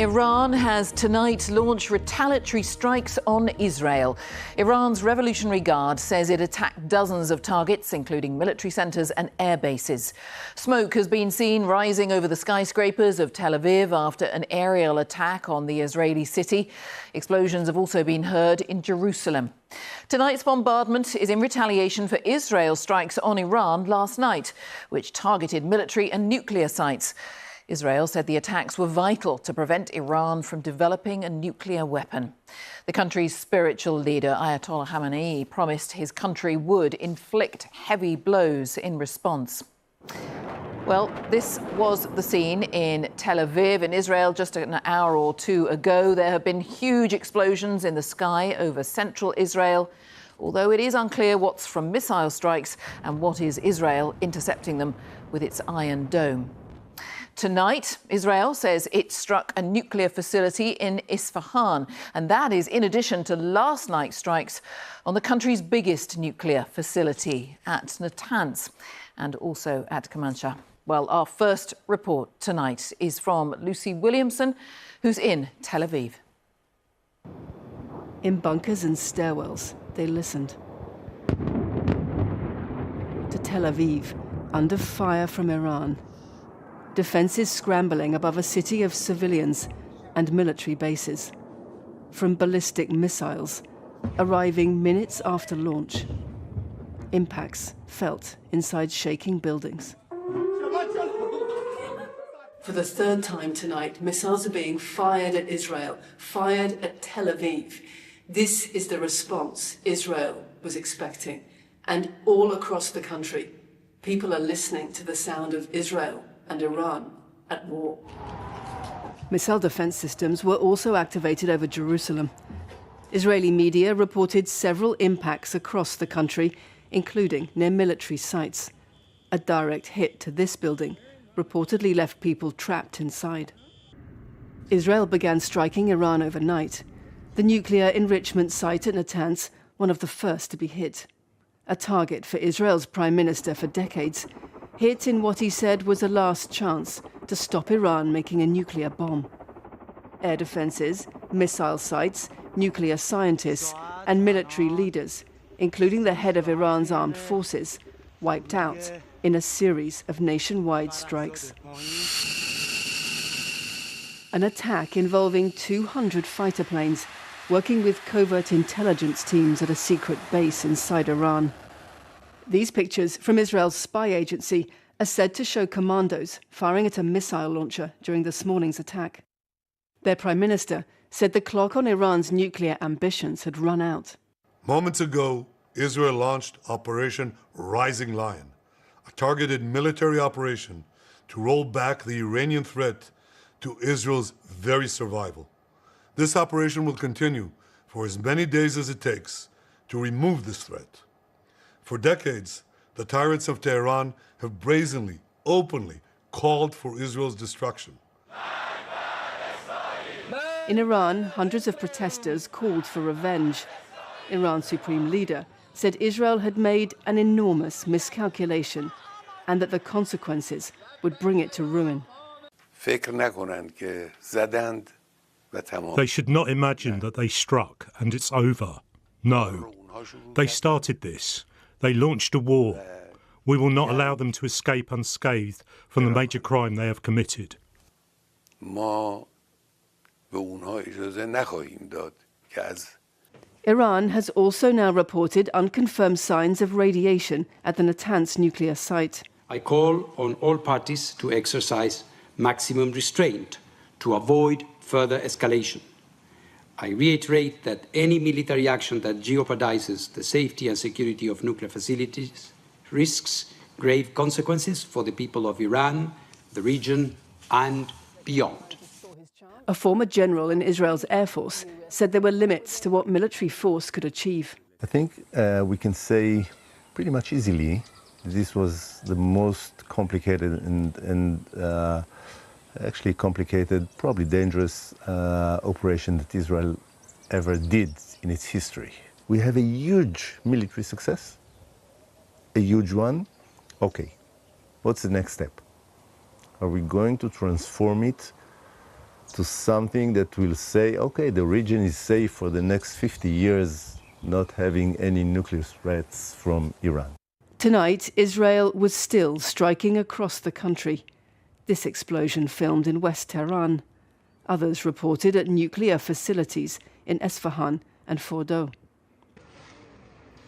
Iran has tonight launched retaliatory strikes on Israel. Iran's Revolutionary Guard says it attacked dozens of targets, including military centres and air bases. Smoke has been seen rising over the skyscrapers of Tel Aviv after an aerial attack on the Israeli city. Explosions have also been heard in Jerusalem. Tonight's bombardment is in retaliation for Israel's strikes on Iran last night, which targeted military and nuclear sites. Israel said the attacks were vital to prevent Iran from developing a nuclear weapon. The country's spiritual leader, Ayatollah Khamenei, promised his country would inflict heavy blows in response. Well, this was the scene in Tel Aviv in Israel just an hour or two ago. There have been huge explosions in the sky over central Israel, although it is unclear what's from missile strikes and what is Israel intercepting them with its Iron Dome. Tonight, Israel says it struck a nuclear facility in Isfahan, and that is in addition to last night's strikes on the country's biggest nuclear facility at Natanz and also at Kermanshah. Well, our first report tonight is from Lucy Williamson, who's in Tel Aviv. In bunkers and stairwells, they listened. To Tel Aviv, under fire from Iran. Defences scrambling above a city of civilians and military bases. From ballistic missiles, arriving minutes after launch. Impacts felt inside shaking buildings. For the third time tonight, missiles are being fired at Israel, fired at Tel Aviv. This is the response Israel was expecting. And all across the country, people are listening to the sound of Israel and Iran at war. Missile defense systems were also activated over Jerusalem. Israeli media reported several impacts across the country, including near military sites. A direct hit to this building reportedly left people trapped inside. Israel began striking Iran overnight. The nuclear enrichment site at Natanz, one of the first to be hit. A target for Israel's prime minister for decades, hit in what he said was a last chance to stop Iran making a nuclear bomb. Air defences, missile sites, nuclear scientists and military leaders, including the head of Iran's armed forces, wiped out in a series of nationwide strikes. An attack involving 200 fighter planes working with covert intelligence teams at a secret base inside Iran. These pictures from Israel's spy agency are said to show commandos firing at a missile launcher during this morning's attack. Their prime minister said the clock on Iran's nuclear ambitions had run out. Moments ago, Israel launched Operation Rising Lion, a targeted military operation to roll back the Iranian threat to Israel's very survival. This operation will continue for as many days as it takes to remove this threat. For decades, the tyrants of Tehran have brazenly, openly called for Israel's destruction. In Iran, hundreds of protesters called for revenge. Iran's supreme leader said Israel had made an enormous miscalculation and that the consequences would bring it to ruin. They should not imagine that they struck and it's over. No. They started this. They launched a war. We will not allow them to escape unscathed from the major crime they have committed. Iran has also now reported unconfirmed signs of radiation at the Natanz nuclear site. I call on all parties to exercise maximum restraint to avoid further escalation. I reiterate that any military action that jeopardizes the safety and security of nuclear facilities risks grave consequences for the people of Iran, the region, and beyond. A former general in Israel's Air Force said there were limits to what military force could achieve. I think we can say pretty much easily this was the most complicated and actually complicated, probably dangerous operation that Israel ever did in its history. We have a huge military success, a huge one. Okay, what's the next step? Are we going to transform it to something that will say, okay, the region is safe for the next 50 years, not having any nuclear threats from Iran. Tonight, Israel was still striking across the country. This explosion filmed in West Tehran. Others reported at nuclear facilities in Esfahan and Fordo.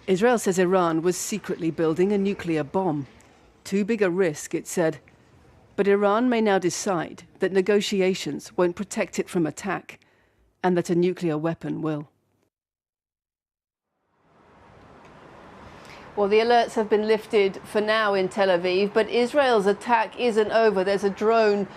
Israel says Iran was secretly building a nuclear bomb. Too big a risk, it said. But Iran may now decide that negotiations won't protect it from attack, and that a nuclear weapon will. Well, the alerts have been lifted for now in Tel Aviv, but Israel's attack isn't over. There's a drone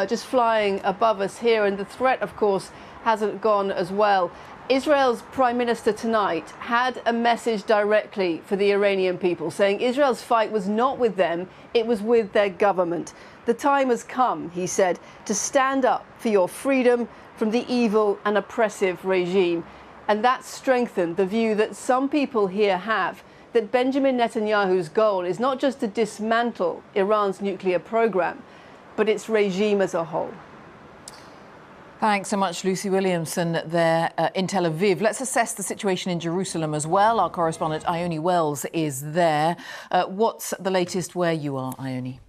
just flying above us here, and the threat, of course, hasn't gone as well. Israel's Prime Minister tonight had a message directly for the Iranian people, saying Israel's fight was not with them, it was with their government. The time has come, he said, to stand up for your freedom from the evil and oppressive regime. And that strengthened the view that some people here have, that Benjamin Netanyahu's goal is not just to dismantle Iran's nuclear program, but its regime as a whole. Thanks so much, Lucy Williamson, there in Tel Aviv. Let's assess the situation in Jerusalem as well. Our correspondent Ione Wells is there. What's the latest where you are, Ione?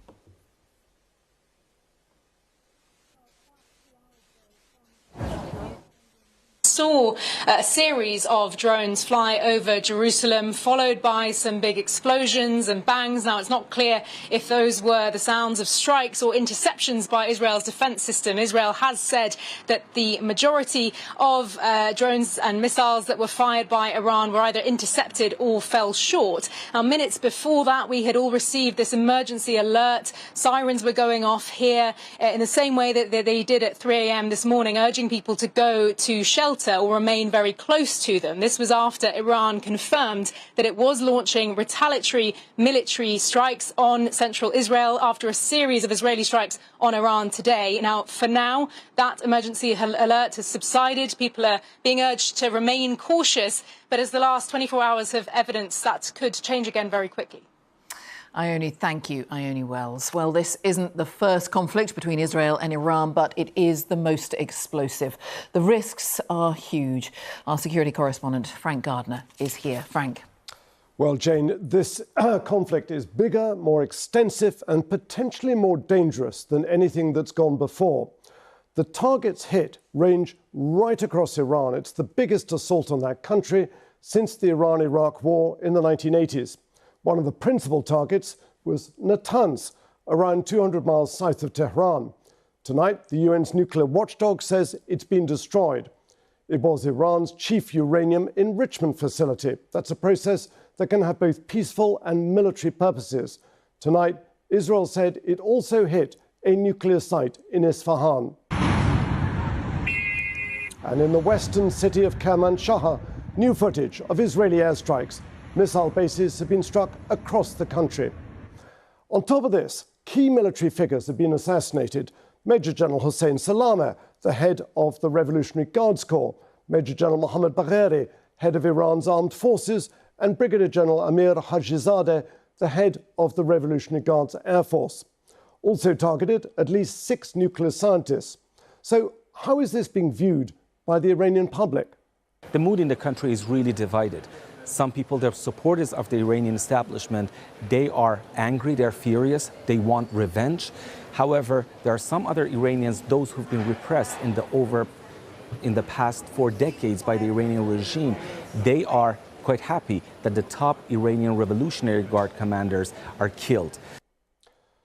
Saw a series of drones fly over Jerusalem, followed by some big explosions and bangs. Now, it's not clear if those were the sounds of strikes or interceptions by Israel's defense system. Israel has said that the majority of drones and missiles that were fired by Iran were either intercepted or fell short. Now, minutes before that, we had all received this emergency alert. Sirens were going off here in the same way that they did at 3 a.m. this morning, urging people to go to shelter or remain very close to them. This was after Iran confirmed that it was launching retaliatory military strikes on central Israel after a series of Israeli strikes on Iran today. Now, for now, that emergency alert has subsided. People are being urged to remain cautious, but as the last 24 hours have evidenced, that could change again very quickly. Ione, thank you, Ione Wells. Well, this isn't the first conflict between Israel and Iran, but it is the most explosive. The risks are huge. Our security correspondent, Frank Gardner, is here. Frank. Well, Jane, this conflict is bigger, more extensive, and potentially more dangerous than anything that's gone before. The targets hit range right across Iran. It's the biggest assault on that country since the Iran-Iraq war in the 1980s. One of the principal targets was Natanz, around 200 miles south of Tehran. Tonight, the UN's nuclear watchdog says it's been destroyed. It was Iran's chief uranium enrichment facility. That's a process that can have both peaceful and military purposes. Tonight, Israel said it also hit a nuclear site in Isfahan. And in the western city of Kermanshah, new footage of Israeli airstrikes. Missile bases have been struck across the country. On top of this, key military figures have been assassinated. Major General Hossein Salameh, the head of the Revolutionary Guards Corps, Major General Mohammad Bagheri, head of Iran's armed forces, and Brigadier General Amir Hajizadeh, the head of the Revolutionary Guards Air Force. Also targeted at least 6 nuclear scientists. So how is this being viewed by the Iranian public? The mood in the country is really divided. Some people, they're supporters of the Iranian establishment. They are angry, they're furious, they want revenge. However, there are some other Iranians, those who've been repressed in the past 4 decades by the Iranian regime. They are quite happy that the top Iranian Revolutionary Guard commanders are killed.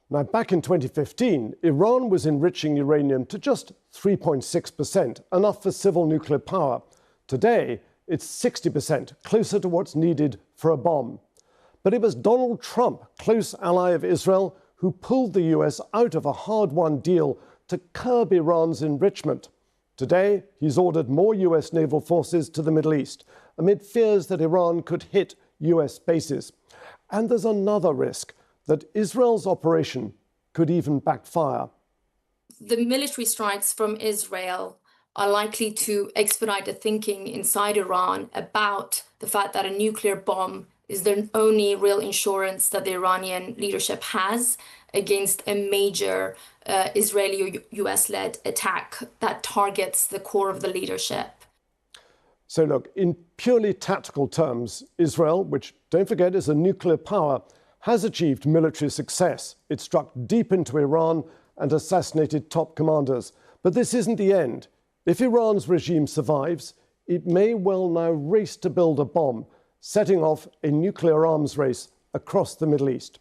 Now, back in 2015, Iran was enriching uranium to just 3.6%, enough for civil nuclear power. Today, it's 60%, closer to what's needed for a bomb. But it was Donald Trump, close ally of Israel, who pulled the US out of a hard-won deal to curb Iran's enrichment. Today, he's ordered more US naval forces to the Middle East, amid fears that Iran could hit US bases. And there's another risk, that Israel's operation could even backfire. The military strikes from Israel are likely to expedite the thinking inside Iran about the fact that a nuclear bomb is the only real insurance that the Iranian leadership has against a major Israeli or US-led attack that targets the core of the leadership. So look, in purely tactical terms, Israel, which, don't forget, is a nuclear power, has achieved military success. It struck deep into Iran and assassinated top commanders. But this isn't the end. If Iran's regime survives, it may well now race to build a bomb, setting off a nuclear arms race across the Middle East.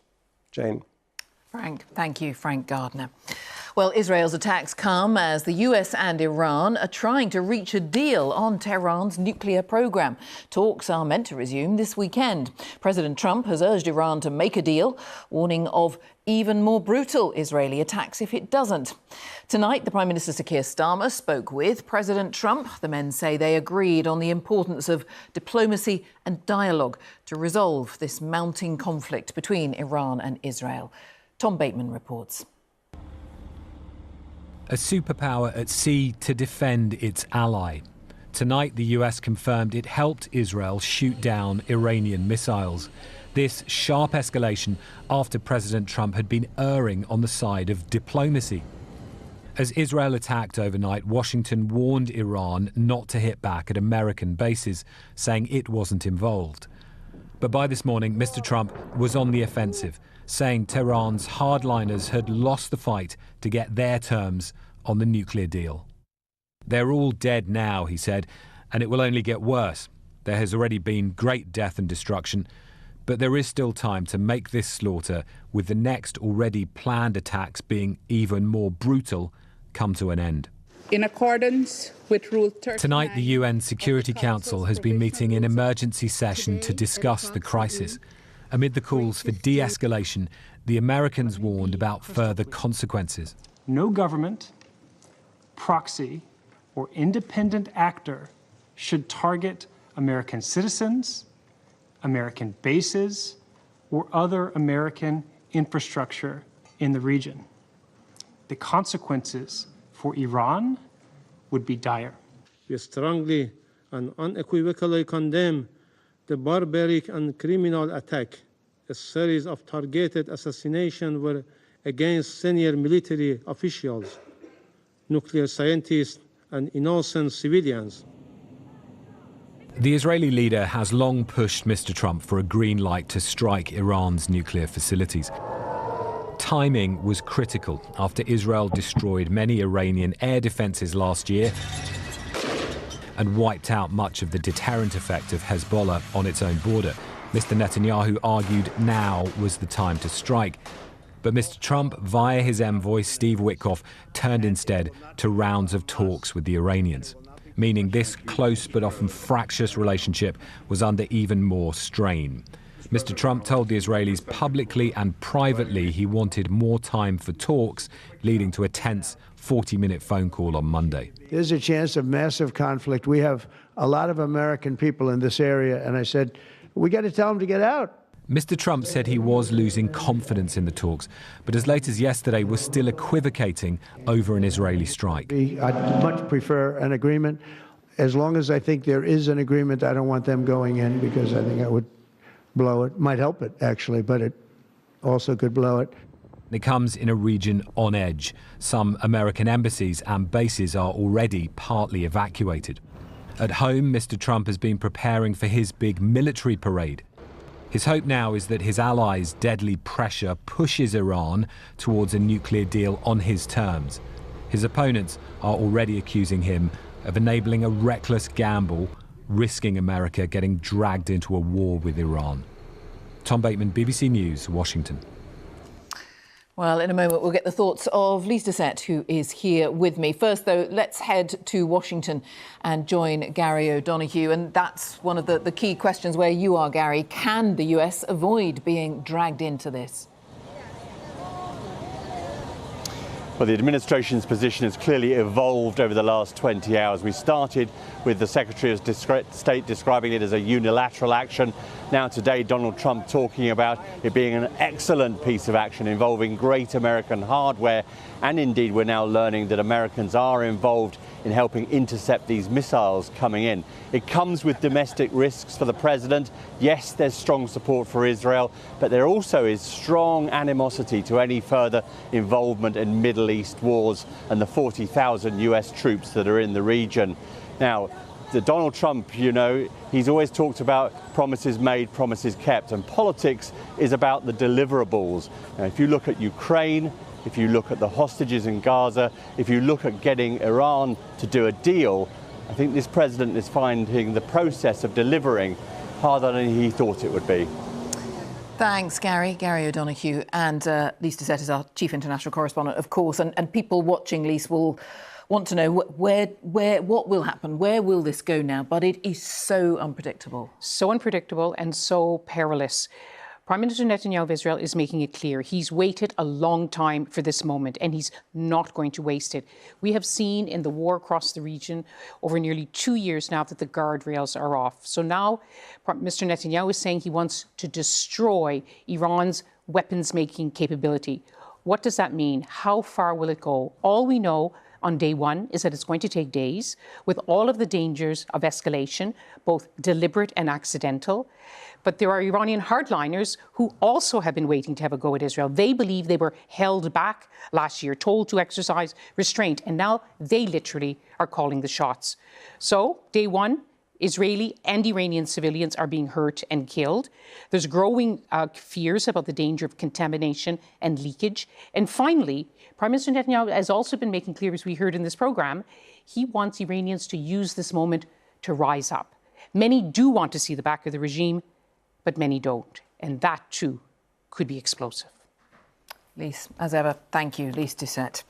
Jane. Frank, thank you, Frank Gardner. Well, Israel's attacks come as the US and Iran are trying to reach a deal on Tehran's nuclear program. Talks are meant to resume this weekend. President Trump has urged Iran to make a deal, warning of even more brutal Israeli attacks if it doesn't. Tonight, the Prime Minister Sir Keir Starmer spoke with President Trump. The men say they agreed on the importance of diplomacy and dialogue to resolve this mounting conflict between Iran and Israel. Tom Bateman reports. A superpower at sea to defend its ally. Tonight, the US confirmed it helped Israel shoot down Iranian missiles. This sharp escalation after President Trump had been erring on the side of diplomacy. As Israel attacked overnight, Washington warned Iran not to hit back at American bases, saying it wasn't involved. But by this morning, Mr. Trump was on the offensive, saying Tehran's hardliners had lost the fight to get their terms on the nuclear deal. They're all dead now, he said, and it will only get worse. There has already been great death and destruction, but there is still time to make this slaughter, with the next already planned attacks being even more brutal, come to an end. In accordance with Rule 39, tonight, the UN Security Council has been meeting in emergency session to discuss the crisis. Amid the calls for de-escalation, the Americans warned about further consequences. No government, proxy, or independent actor should target American citizens, American bases, or other American infrastructure in the region. The consequences for Iran would be dire. We strongly and unequivocally condemn the barbaric and criminal attack. A series of targeted assassinations were against senior military officials, nuclear scientists, and innocent civilians. The Israeli leader has long pushed Mr. Trump for a green light to strike Iran's nuclear facilities. Timing was critical after Israel destroyed many Iranian air defenses last year and wiped out much of the deterrent effect of Hezbollah on its own border. Mr. Netanyahu argued now was the time to strike. But Mr. Trump, via his envoy Steve Witkoff, turned instead to rounds of talks with the Iranians, meaning this close but often fractious relationship was under even more strain. Mr. Trump told the Israelis publicly and privately he wanted more time for talks, leading to a tense 40-minute phone call on Monday. There's a chance of massive conflict. We have a lot of American people in this area, and I said, we got to tell them to get out. Mr. Trump said he was losing confidence in the talks, but as late as yesterday was still equivocating over an Israeli strike. I'd much prefer an agreement. As long as I think there is an agreement, I don't want them going in because I think I would blow it. Might help it, actually, but it also could blow it. It comes in a region on edge. Some American embassies and bases are already partly evacuated. At home, Mr. Trump has been preparing for his big military parade. His hope now is that his allies' deadly pressure pushes Iran towards a nuclear deal on his terms. His opponents are already accusing him of enabling a reckless gamble, risking America getting dragged into a war with Iran. Tom Bateman, BBC News, Washington. Well, in a moment, we'll get the thoughts of Lise Doucette, who is here with me. First, though, let's head to Washington and join Gary O'Donoghue. And that's one of the key questions where you are, Gary. Can the US avoid being dragged into this? Well, the administration's position has clearly evolved over the last 20 hours. We started with the Secretary of State describing it as a unilateral action. Now today, Donald Trump talking about it being an excellent piece of action involving great American hardware. And indeed, we're now learning that Americans are involved in helping intercept these missiles coming in. It comes with domestic risks for the president. Yes, there's strong support for Israel, but there also is strong animosity to any further involvement in Middle East wars and the 40,000 US troops that are in the region. Now, Donald Trump, you know, he's always talked about promises made, promises kept, and politics is about the deliverables. Now, if you look at Ukraine, if you look at the hostages in Gaza, if you look at getting Iran to do a deal, I think this president is finding the process of delivering harder than he thought it would be. Thanks, Gary. Gary O'Donoghue. And Lise Doucette is our chief international correspondent, of course. And people watching, Lise, will want to know what will happen? Where will this go now? But it is so unpredictable. So unpredictable and so perilous. Prime Minister Netanyahu of Israel is making it clear he's waited a long time for this moment and he's not going to waste it. We have seen in the war across the region over nearly 2 years now that the guardrails are off. So now Mr. Netanyahu is saying he wants to destroy Iran's weapons-making capability. What does that mean? How far will it go? All we know on day one is that it's going to take days with all of the dangers of escalation, both deliberate and accidental. But there are Iranian hardliners who also have been waiting to have a go at Israel. They believe they were held back last year, told to exercise restraint, and now they literally are calling the shots. So, day one, Israeli and Iranian civilians are being hurt and killed. There's growing fears about the danger of contamination and leakage. And finally, Prime Minister Netanyahu has also been making clear, as we heard in this program, he wants Iranians to use this moment to rise up. Many do want to see the back of the regime, but many don't. And that, too, could be explosive. Lise, as ever, thank you, Lise Doucette.